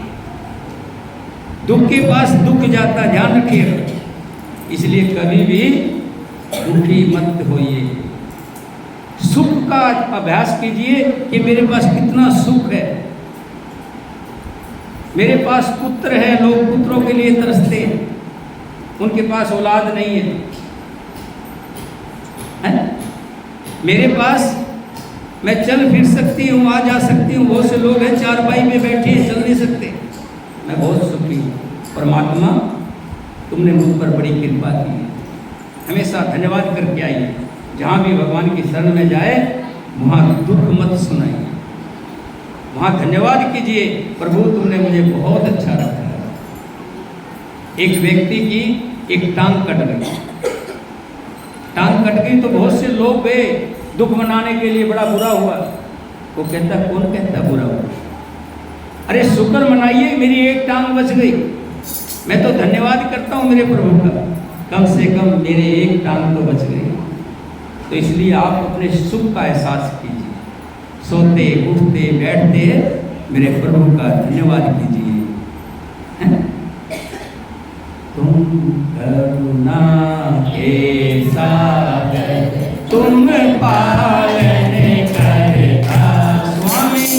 दुख के पास दुख जाता, ध्यान रखिएगा। इसलिए कभी भी दुखी मत होइए, सुख का अभ्यास कीजिए कि मेरे पास कितना सुख है। मेरे पास पुत्र है, लोग पुत्रों के लिए तरसते हैं, उनके पास औलाद नहीं है? मेरे पास मैं चल फिर सकती हूँ, आ जा सकती हूँ, बहुत से लोग हैं चारपाई में बैठे हैं, चल नहीं सकते। मैं बहुत सुखी हूँ। परमात्मा, तुमने मुझ पर बड़ी कृपा की है। हमेशा धन्यवाद करके आइए। जहाँ भी भगवान की शरण में जाए वहाँ दुख मत सुनाइए, वहाँ धन्यवाद कीजिए, प्रभु तुमने मुझे बहुत अच्छा रखा है। एक व्यक्ति की एक टांग कट गई, टांग कट गई तो बहुत से लोग गए दुख मनाने के लिए, बड़ा बुरा हुआ। वो कहता कौन कहता बुरा हो? अरे शुक्र मनाइए मेरी एक टांग बच गई। मैं तो धन्यवाद करता हूँ मेरे प्रभु का, कम से कम मेरे एक टांग तो बच गई। तो इसलिए आप अपने सुख का एहसास कीजिए, सोते उठते बैठते मेरे प्रभु का धन्यवाद कीजिए। तुम करुणा के सागर तुम पालन करता स्वामी,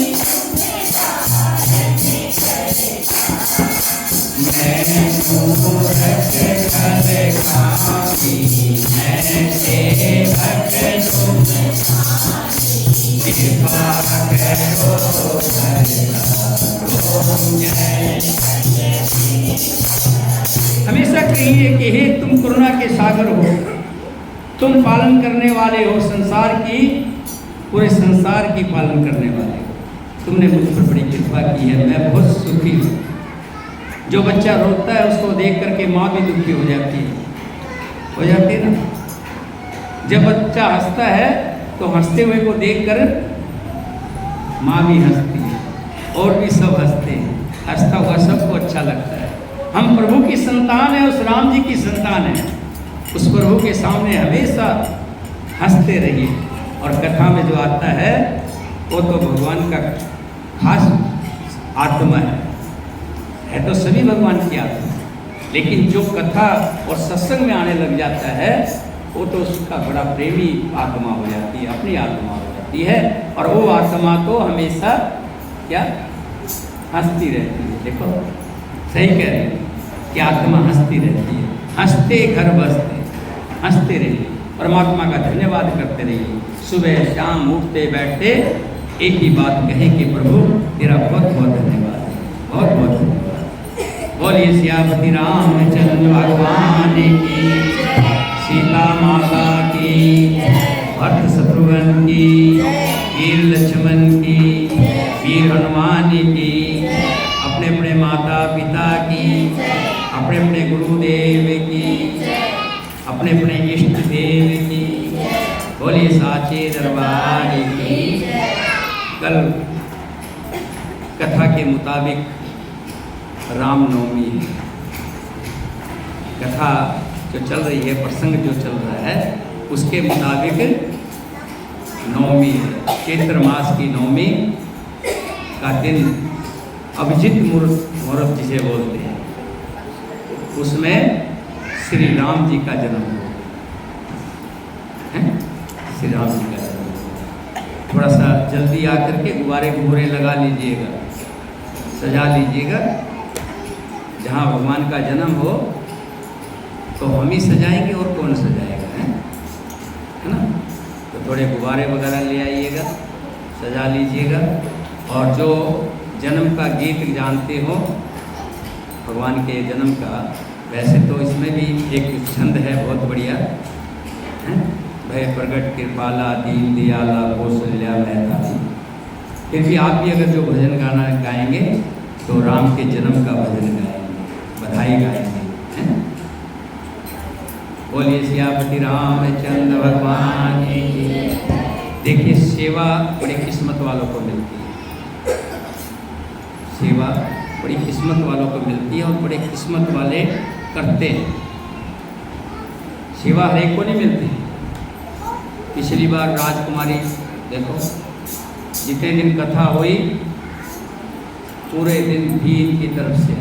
मैं मूरख कर खामी, मैं सेवक तुम कृपा करो हमेशा कहिए कि हे तुम करुणा के सागर हो, तुम पालन करने वाले हो संसार की, पूरे संसार की पालन करने वाले हो। तुमने मुझ पर बड़ी कृपा की है, मैं बहुत सुखी हूँ। जो बच्चा रोता है उसको देख करके माँ भी दुखी हो जाती है ना। जब बच्चा हंसता है तो हंसते हुए को देखकर माँ भी हंसती है और भी सब हंसते हैं। हंसता हुआ सबको अच्छा लगता है। हम प्रभु की संतान है, उस राम जी की संतान है। उस प्रभु के सामने हमेशा हंसते रहिए। और कथा में जो आता है वो तो भगवान का खास आत्मा है तो सभी भगवान की आत्मा, लेकिन जो कथा और सत्संग में आने लग जाता है वो तो उसका बड़ा प्रेमी आत्मा हो जाती है, अपनी आत्मा हो जाती है। और वो आत्मा तो हमेशा क्या हंसती रहती है। देखो सही कह रहे हैं कि आत्मा हंसती रहती है। हंसते घर बसते, हंसते रहिए, परमात्मा का धन्यवाद करते रहिए। सुबह शाम उठते बैठते एक ही बात कहें कि प्रभु तेरा बहुत बहुत धन्यवाद है, बहुत बहुत धन्यवाद। बोलिए सियापति रामचंद्र भगवान की, सीता माता की, भरत शत्रुघ्न की, वीर लक्ष्मण की, वीर हनुमान की, अपने अपने माता पिता की, अपने अपने गुरुदेव की, अपने अपने इष्ट देव की। बोलिए साचे दरबार की। कल कथा के मुताबिक रामनवमी है। कथा जो चल रही है, प्रसंग जो चल रहा है उसके मुताबिक नवमी है। चैत्र मास की नवमी का दिन अभिजित मुहूर्त जिसे बोलते हैं, उसमें श्री राम जी का जन्म हुआ है। श्री राम जी का जन्म हुआ। थोड़ा सा जल्दी आकर के गुब्बारे गुब्बारे लगा लीजिएगा, सजा लीजिएगा। जहाँ भगवान का जन्म हो तो हम ही सजाएंगे और कौन सजाएगा, है ना। तो थोड़े गुब्बारे वगैरह ले आइएगा, सजा लीजिएगा। और जो जन्म का गीत जानते हो भगवान के जन्म का, वैसे तो इसमें भी एक छंद है बहुत बढ़िया है, भय प्रगट कृपाला दीन दयाला कौशल्या महतारी। फिर भी आप भी अगर जो भजन गाना गाएंगे तो राम के जन्म का भजन गाएंगे, बधाई गाएंगे, है। बोलिए सियापति रामचंद्र भगवान की। देखिए सेवा बड़ी किस्मत वालों को मिलती है, सेवा बड़ी किस्मत वालों को मिलती है और बड़े किस्मत वाले करते हैं। सेवा हर एक को नहीं मिलती। पिछली बार राजकुमारी देखो, जितने दिन कथा हुई पूरे दिन भी इनकी तरफ से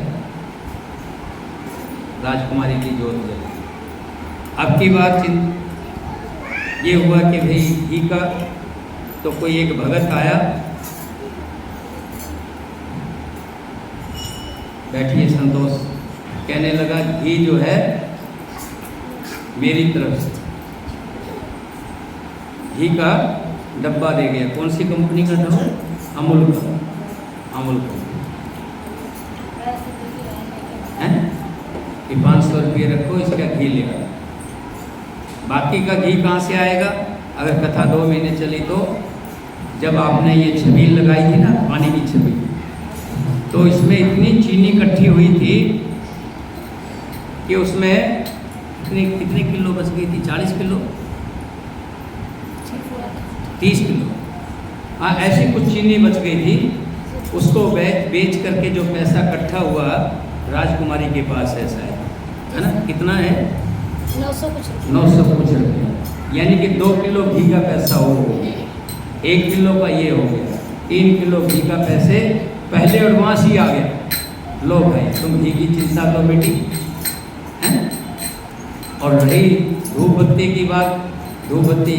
राजकुमारी की जोत जली। अब की बार ये हुआ कि भाई घी का तो कोई एक भगत आया, बैठिए संतोष, कहने लगा घी जो है मेरी तरफ से घी का डब्बा दे गया। कौन सी कंपनी का था? अमूल का, अमूल का है कि 500 रुपये रखो, इसका घी ले आओ। बाकी का घी कहाँ से आएगा? अगर कथा 2 महीने चली तो जब आपने ये छबील लगाई थी ना, पानी की छबील, तो इसमें इतनी चीनी इकट्ठी हुई थी कि उसमें कितने किलो बच गई थी? 40 किलो, 30 किलो, हाँ, ऐसी कुछ चीनी बच गई थी, उसको बेच करके जो पैसा इकट्ठा हुआ राजकुमारी के पास ऐसा है ना, कितना है 900 कुछ रुपये। 900 कुछ रुपये, यानी कि 2 किलो घी का पैसा हो गया, 1 किलो का ये हो गया, 3 किलो घी का पैसे पहले एडवांस ही आ गया। लो भाई तुम घी की चिंता तो मिटी है। और रही धूप बत्ती की बात, धूप बत्ती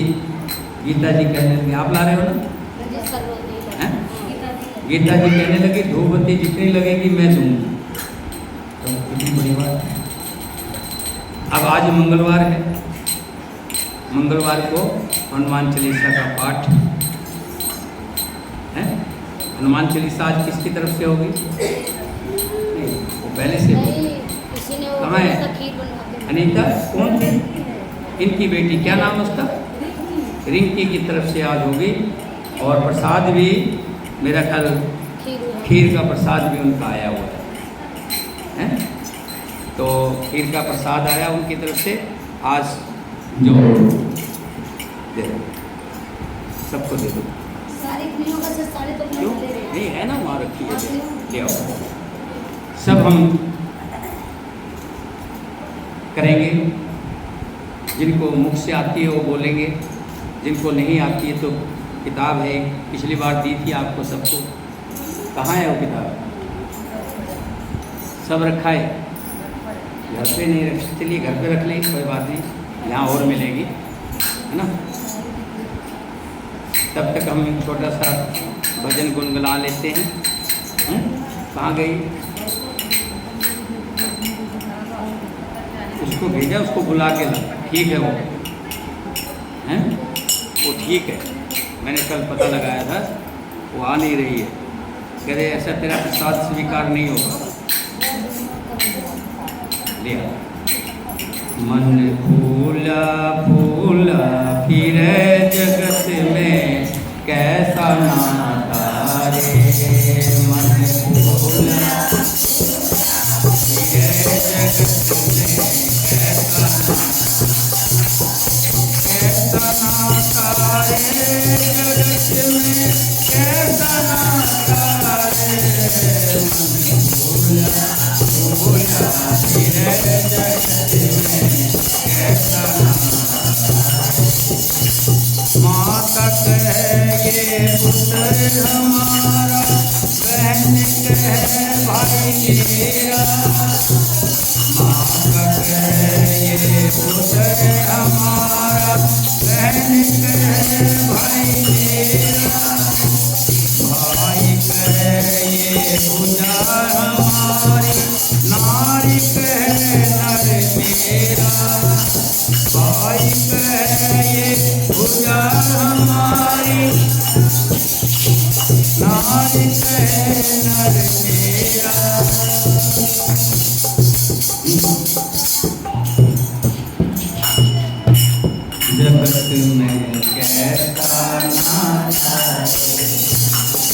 गीता जी कहने लगी, आप ला रहे हो ना, हैं? गीता जी कहने लगी धूप बत्ती जितनी लगेगी मैं दूंगी। तो कितनी बड़ी बात है। अब आज मंगलवार है, मंगलवार को हनुमान चालीसा का पाठ है। हनुमान चालीसा आज किसकी तरफ से होगी? नहीं, वो पहले से होगी। कहाँ है अनीता? कौन थी? इनकी बेटी, क्या नाम है उसका? रिंकी की तरफ से आज होगी। और प्रसाद भी मेरा ख्याल खीर का प्रसाद भी उनका आया हुआ है, तो खीर का प्रसाद आया उनकी तरफ से आज। जो दे दो, सबको दे दो। क्यों नहीं है ना, वहाँ रखी है, ले आओ। सब हम करेंगे, जिनको मुख से आती है वो बोलेंगे, जिनको नहीं आती है तो किताब है, पिछली बार दी थी आपको सबको, कहाँ है वो किताब? सब रखा है, घर पे नहीं रख, चलिए घर पे रख लेंगे, कोई बात नहीं, यहाँ और मिलेगी, है ना। तब तक हम एक छोटा सा भजन गुनगुना लेते हैं। कहाँ गई? उसको भेजा, उसको बुला के ला, ठीक है वो हैं, वो ठीक है। मैंने कल पता लगाया था, वो आ नहीं रही है, कह रहे ऐसा तेरा प्रसाद स्वीकार नहीं होगा। लिया मन फूला फूला फिर जगत में कैसा नाता रे, मन फूला फिर जगत में कैसा नाता रे, जगत में कैसा नाता रे, मन फूला फूला फिर जगत में कैसा नाता। माता कहे पुत्र हमारा, बहन कहे भाई मेरा, माता कहे पुत्र हमारा, बहन कहे भाई मेरा, भाई कहे पूजा हमारी, नारी कहे नर मेरा, भाई कहे पूजा हमारी, नारी कहे नर मेरा। जगत में कैसा नाता है,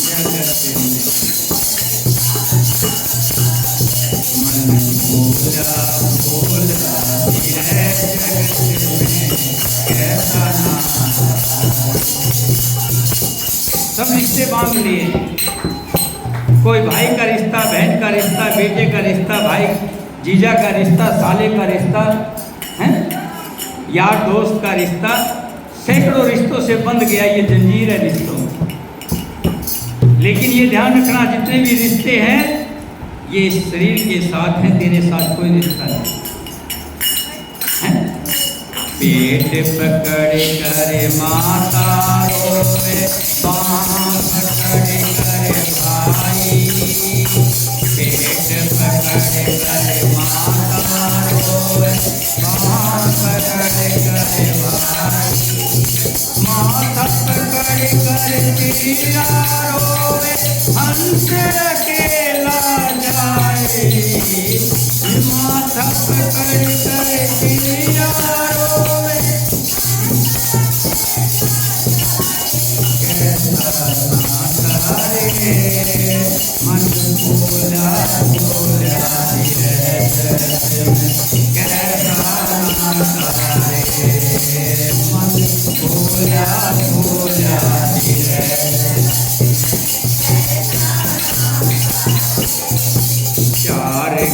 जगत में मन फूला फूला है, जगत में कैसा नाता। सब रिश्ते बांध लिए, कोई भाई का रिश्ता, बहन का रिश्ता, बेटे का रिश्ता, भाई जीजा का रिश्ता, साले का रिश्ता है, यार दोस्त का रिश्ता, सैकड़ों रिश्तों से बंध गया ये जंजीर है रिश्तों। लेकिन ये ध्यान रखना, जितने भी रिश्ते हैं ये इस शरीर के साथ हैं, तेरे साथ कोई रिश्ता नहीं है। पेट पकड़ कर माता रोवे, पाँव पकड़ कर भाई, पेट पकड़ कर माता रोवे, पाँव पकड़ कर भाई, माथा पकड़ कर तेरा रोवे, हंस अकेला जाए, माथा पकड़ कर तेरा रोवे, कैसा नाता रे, मन फूला फूला कैसा नाता रे, मन फूला फूला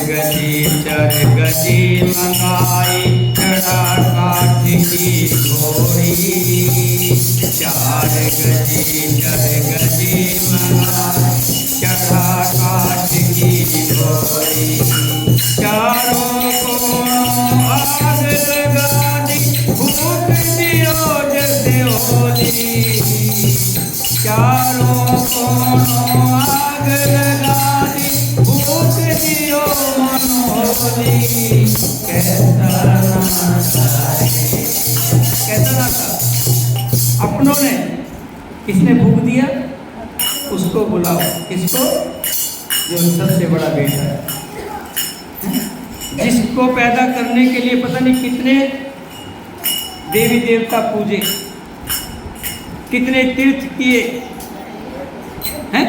गजी मंगाई चढ़ा काठ की घोड़ी। 4 गजी मंगाई चढ़ा काठ की घोड़ी। चारों कोनों आग लगा दी फूक दियो जैसे होली। चारों कोनों आग लगा दी फूक दियो मनोली। कैसा नाता है, कैसा नाता? अपनों ने, किसने फूक दिया? उसको बुलाओ। किसको? जो सबसे बड़ा बेटा है, जिसको पैदा करने के लिए पता नहीं कितने देवी देवता पूजे, कितने तीर्थ किए हैं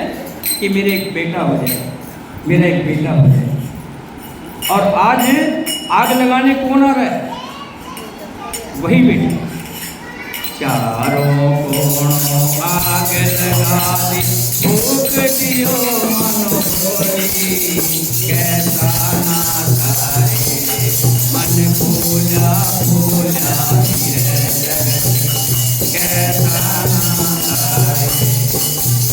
कि मेरे एक बेटा हो जाए, मेरा एक बेटा हो जाए। और आज आग लगाने कौन आ रहा है? वही बेटा। चारों कोनों आग लगा दी फूक दियो मनोली। कैसा नाता है, मन फूला फूला कैसा नाता है।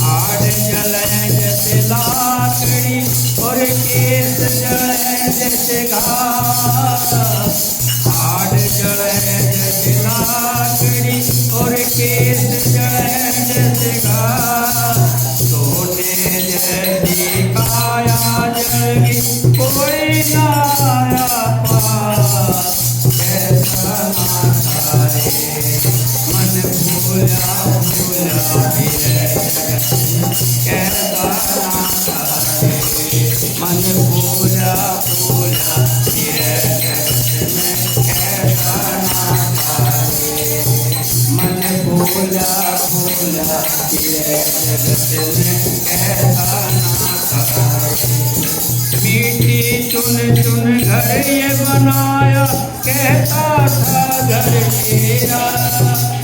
आड़ जले जैसे लाकड़ी और केस जले जैसे घास। आड़ जले जैसे लाकड़ी और केस जले जैसे घास। सोने जैसी काया जगी कोई ना आया पास। कैसा नाता है, मन भूला भूला कैसा नाता है, मन भूला भूला कैसा नाता है, मन भूला भूला जगत में कैसा नाता है। मीठी चुन चुन घर ये बनाया कहता था घर मेरा।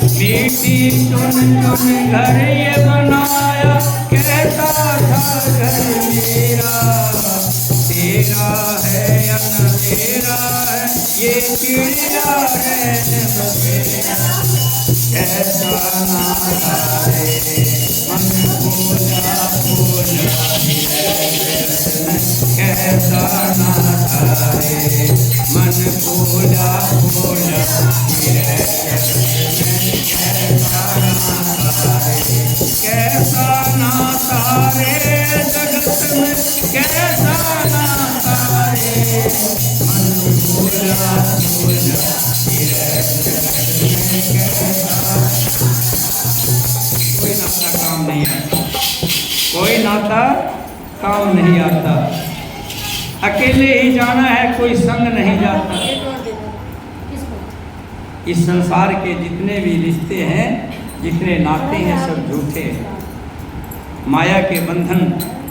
मीठी चुन चुन घर ये बनाया कहता था घर मेरा। तेरा है या न तेरा है ये चिड़िया है बसेरा। कैसा नाता है, मन भूला भूला कैसा नाता है, मन भूला भूला कैसा नाता रे जगत में कैसा नाता रे। मन भूला भूला कोई नाता काम नहीं आता, कोई नाता काम नहीं आता। अकेले ही जाना है, कोई संग नहीं जाता। इस संसार के जितने भी रिश्ते हैं, जितने नाते हैं, सब झूठे हैं। माया के बंधन,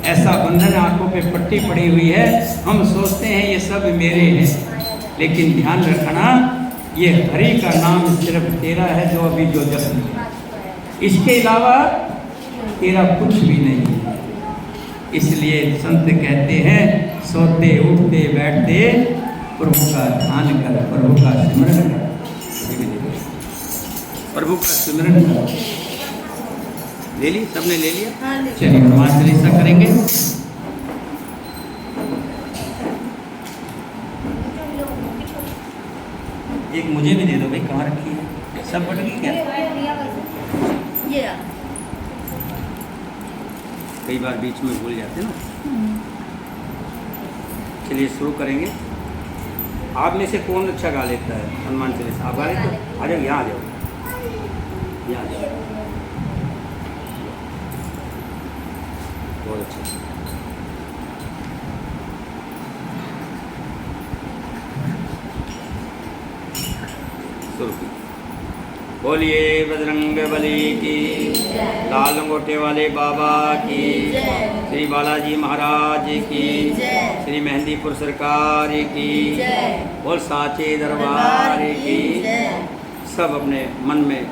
ऐसा बंधन आंखों पे पट्टी पड़ी हुई है। हम सोचते हैं ये सब मेरे हैं, लेकिन ध्यान रखना ये हरि का नाम सिर्फ तेरा है जो अभी जो जप है। इसके अलावा तेरा कुछ भी नहीं है। इसलिए संत कहते हैं सोते उठते बैठते प्रभु का ध्यान कर, प्रभु का सिमरन कर, प्रभु का सिमरन कर। ले ली, सबने ले लिया? चलिए हनुमान चालीसा करेंगे। एक मुझे भी दे दो भाई, कहाँ रखी है? सब बट गई क्या? कई बार बीच में भूल जाते ना। चलिए शुरू करेंगे। आप में से कौन अच्छा गा लेता है हनुमान चालीसा? आप गा लेते हो? आ जाओ, यहाँ आ जाओ, यहाँ आ जाओ। बहुत अच्छा। शुरू की। बोलिए बजरंग बली की, लाल लंगोटे वाले बाबा की, श्री बालाजी महाराज की, श्री मेहंदीपुर सरकार की, बोल साचे दरबार की। सब अपने मन में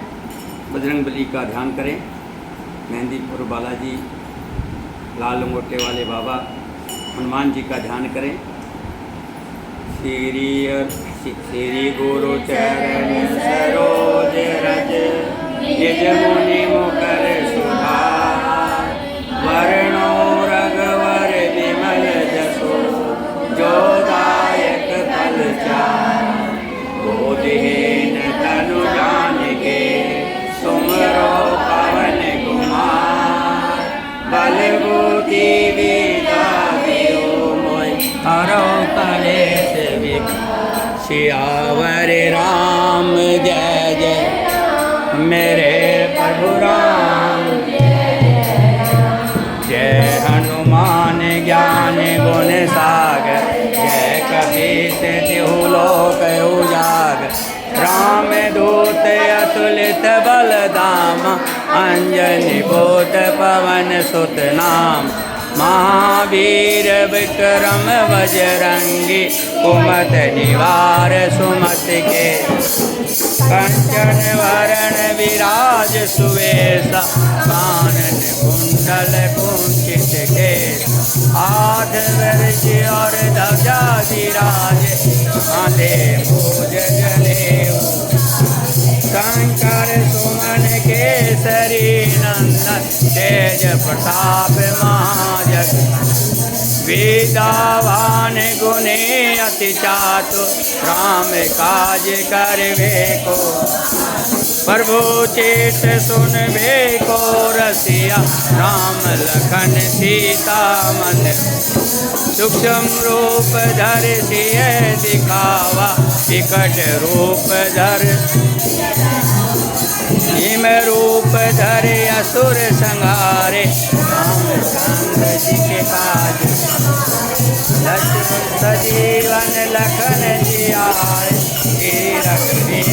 बजरंग बली का ध्यान करें। मेहंदीपुर बालाजी, लाल लंगोटे वाले बाबा, हनुमान जी का ध्यान करें। श्री गुरु चरण सरोज रज निज मुनि मुकर सुधार वर्णो रघुवर विमल जसो जो दायक फल चार बोधहीन तनु जानिके सुमरो पवन कुमार बल बुद्धि विद्या दियो मोहि हरो कलेश सियावर राम जय जय मेरे प्रभु राम जय हनुमान ज्ञान गुण सागर जय कपीस तिहु लोक उजागर राम दूत अतुलित बल धाम अंजनी भूत पवन सुत नाम महावीर विक्रम बजरंगी कुमत निवार सुमत के कंचन वरण विराज सुवेशा कानन कुंडल कुंचित केश हाथ वर्ष और ध्वजा विराज कांधे भुज जनेऊ शंकर सुमन केसरी नंदन तेज प्रताप महाजग विद्यावान गुणी अति चातुर राम काज करवे को प्रभु चित सुनबे को रसिया राम लखन सीता मन सूक्ष्म रूप धर सिय दिखावा विकट रूप धर हिम रूप धरे असुर संहारे रामचंद्र जी के काज लक्ष्मण सजीवन लखन जियाए रघुवीर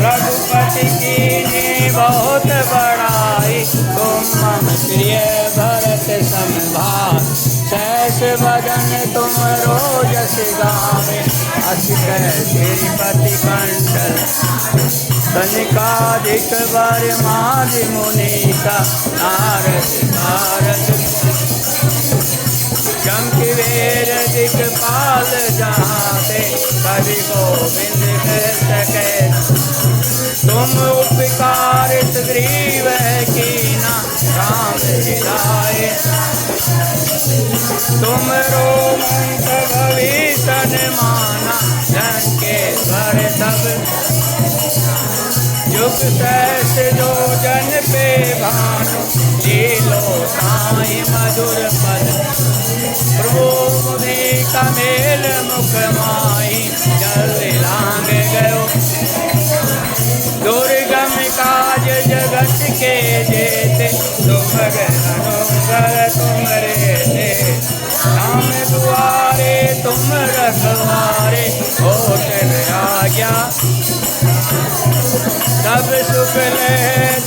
रघुपति की बहुत बड़ाई तुम मम प्रिय भरत समभार सहस बदन तुम रोजस गावे अस कह श्रीपति कंठल तनिकाधिक वर माज मुनीसा नारद नारद शंखवेर दिखपाल जहाते कवि गोविंद कह सके तुम उपकार सुग्रीव कीना राम जिलाए तुम रोमंत भविष्य माना लंकेश्वर सब युग सहस जो जन पे भानु लीलो साई मधुर पद प्रभु मुनि कमेल मुख माई जल लांग गयो दुर्गम काज जगत के जेते तुम अनुग्रह तुम रे नाम दुआरे तुम रखवारे होत आज्ञा सब सुख ले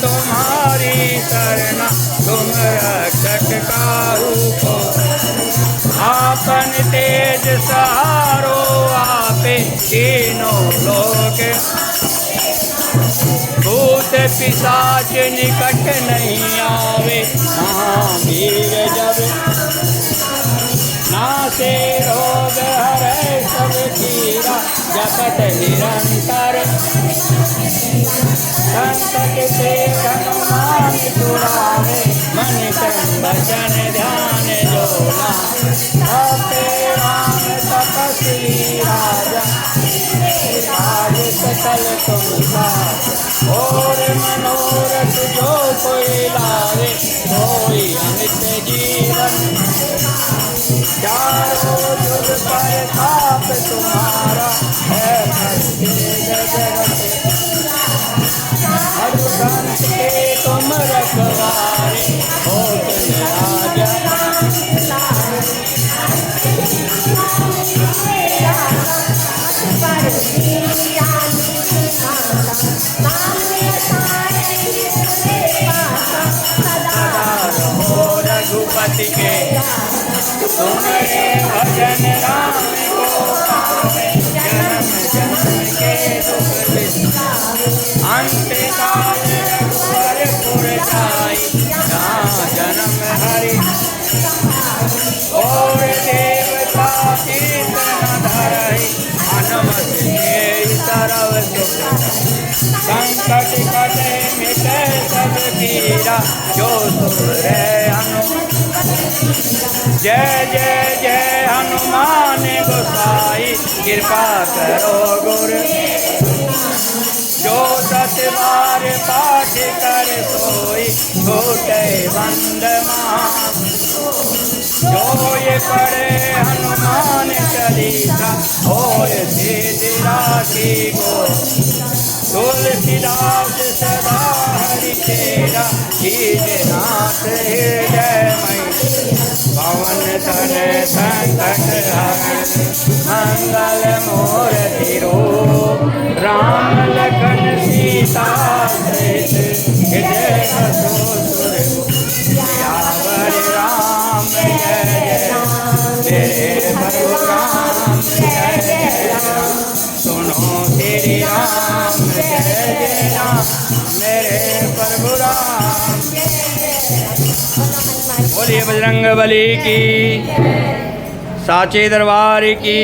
तुम्हारी शरणा तुम रक्षक काहू को आपन तेज सहारो आपे तीनों लोक भूत पिशाच निकट नहीं आवे महावीर जब नासे रोग हरै सब पीरा जपत निरंतर संकट से हनुमान छुड़ावे मन क्रम वचन ध्यान जोला आपे राम तपस्वी राजा राज सकल तुमका और मनोरथ जो कोई लावे कोई अमित जीवन चारों जुग पर ताप तुम्हारा है जगत हर के तुम रखवारे हो राजा रघुपति के तुम्हारे भजन राम को पावे जन्म जन्म के दुख अंत काल रघुवर जाई जहाँ जन्म हरि और देवता कबीरा जो सुरे हनुमान। जय जय जय हनुमान गोसाई कृपा करो गुरु। जो 10 बार पाठ कर सोई छूटे बंद महान। जो ये पढ़े हनुमान चालीसा होए सिद्धि राखी गो। तुलसीदास सदा हरि चेरा कीजे नाथ हृदय मई। पवन तरे संकट हरण मंगल मूर्ति रूप। राम लखन सीता सहित जय असुर सियावर राम जय जय तेरे प्रभु राम जय जय राम। सुनो श्री राम जय जय राम मेरे प्रभु राम। बोलिए बजरंग बली की, साचे दरबार की,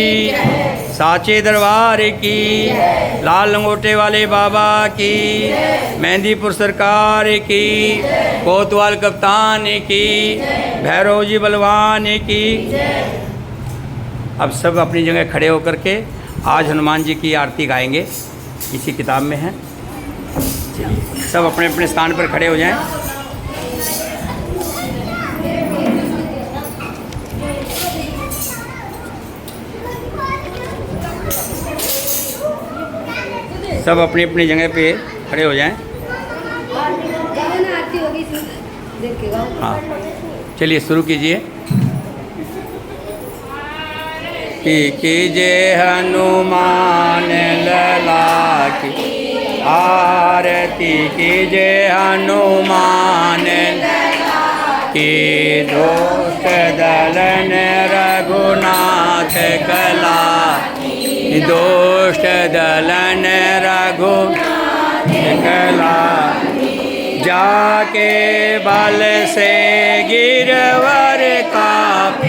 साचे दरबार की, लाल लंगोटे वाले बाबा की, मेहंदीपुर सरकार की, कोतवाल कप्तान की, भैरव जी बलवान की। अब सब अपनी जगह खड़े होकर के आज हनुमान जी की आरती गाएंगे, इसी किताब में है। सब अपने अपने स्थान पर खड़े हो जाएं। सब अपनी अपनी जगह पे खड़े हो जाएं। हाँ, चलिए शुरू कीजिए। कीजिए हनुमान लला की आरती। कीजिए हनुमान की दोष दलन रघुनाथ कला। दोष दलन रघुनाथ कला। जाके बल से